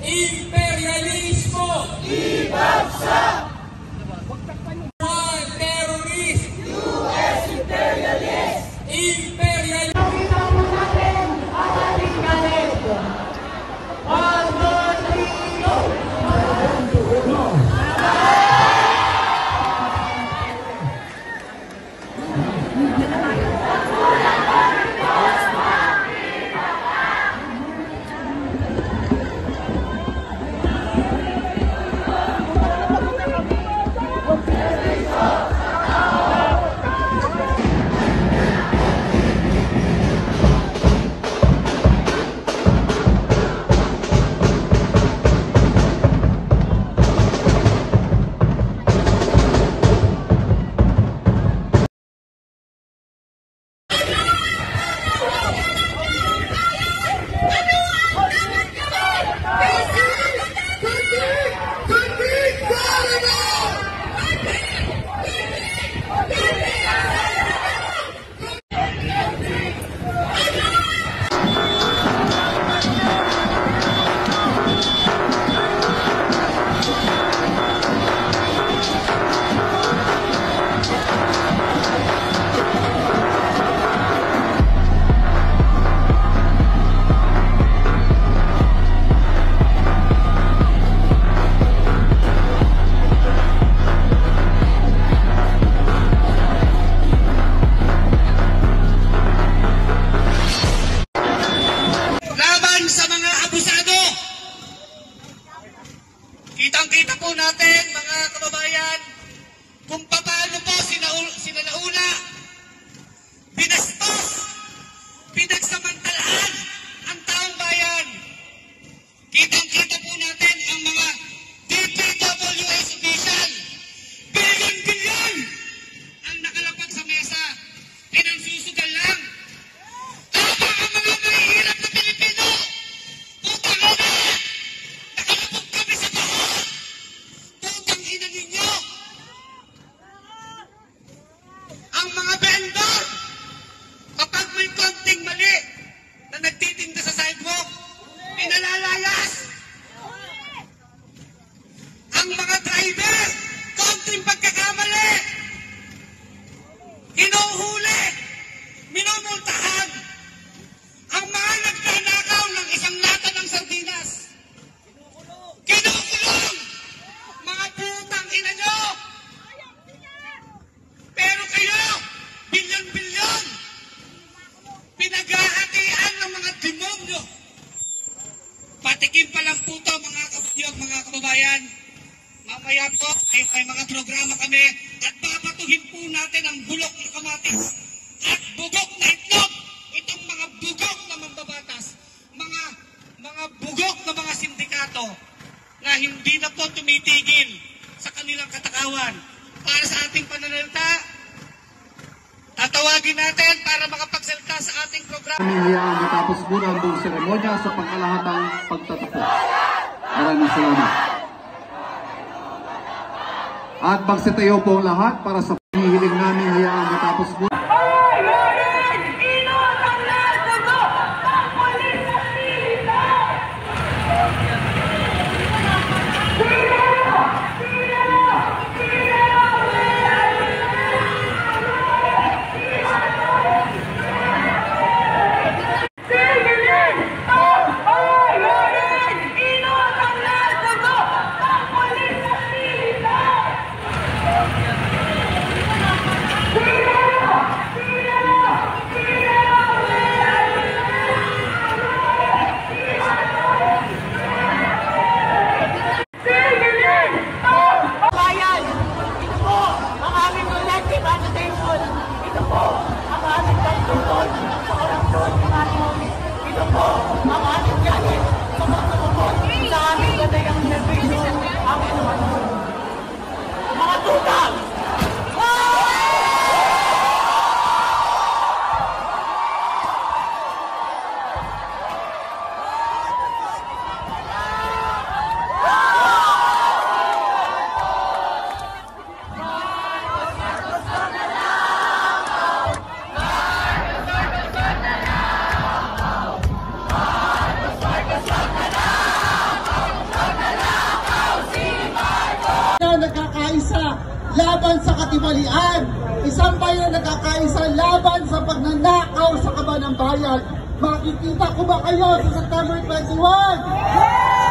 Imperialismo! Ibagsak! War terrorist! US imperialist! Imperialist! Nakita mo natin ang ating galit! 1, 2, 3, go! Kitang-kita po natin, mga kababayan, kung paano po sinalauna, binastos, pinagsamantalaan ang taong bayan. Kitang-kita po natin ang mga DPWH official. Bilyon-bilyon ang nakalapag sa mesa. Pinansusugal lang. Tama ang mga mahihirap na Pilipino. Putang ina! Nakalapag kami sa baho. Putang ina ninyo. Ang mga vendor, kapag may konting mali na nagtitinda sa sidewalk, pinalalayas. Ang mga driver, konting pagkakamali, hinuhuli, minumultahan. Ang mga nagtanakaw ng isang lata ng sardinas, kinukulong. Mga putang ina nyo. Pero kayo, bilyon-bilyon, pinaghahatian ng mga demonyo. Patikim pa lang po ito, mga kababayan. Mamaya po, may mga programa kami at babatuhin po natin ang bulok na kamatis at bugok na itlog. Itong mga bugok na mambabatas, mga bugok na mga sindikato na hindi na po tumitigil sa kanilang katakawan. Para sa ating pananalita, tatawagin natin para makapagsalita sa ating programa. Hayaang matapos muna ang buong seremonya sa pangkalahatang pagtatapos. Maraming salamat. At magsitayo po ang lahat para sa paghihiling namin hayaang matapos muna. laban sa katiwalian. Isang bayan na nagkakaisa laban sa pagnanakaw sa kaban ng bayan. Makikita ko ba kayo sa September 21? Yes!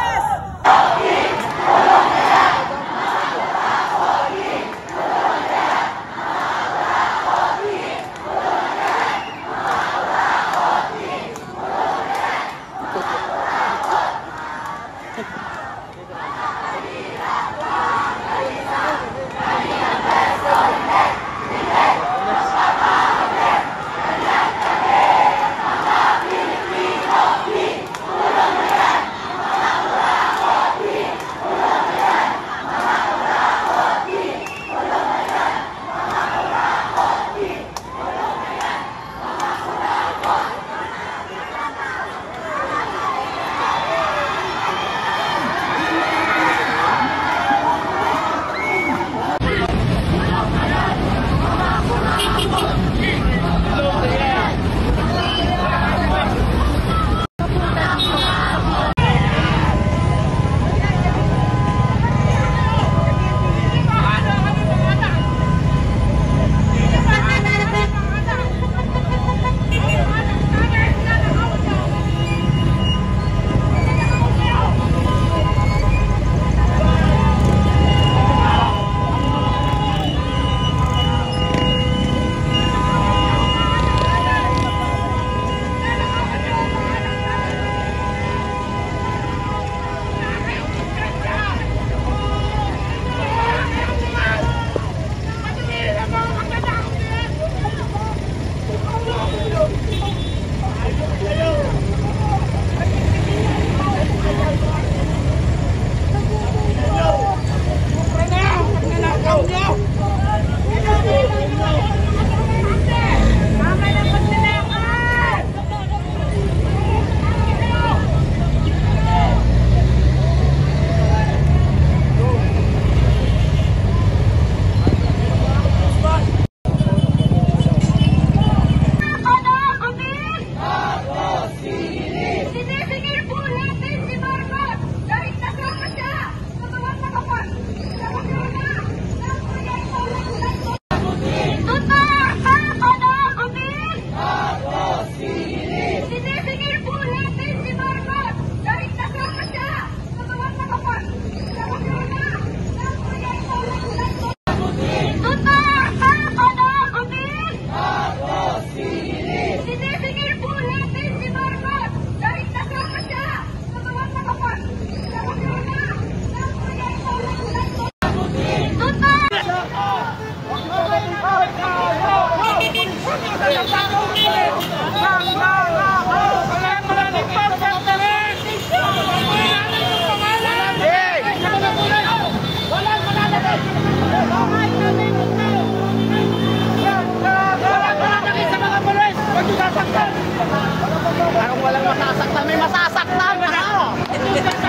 Anong walang masasaktan? May masasaktan! Ano?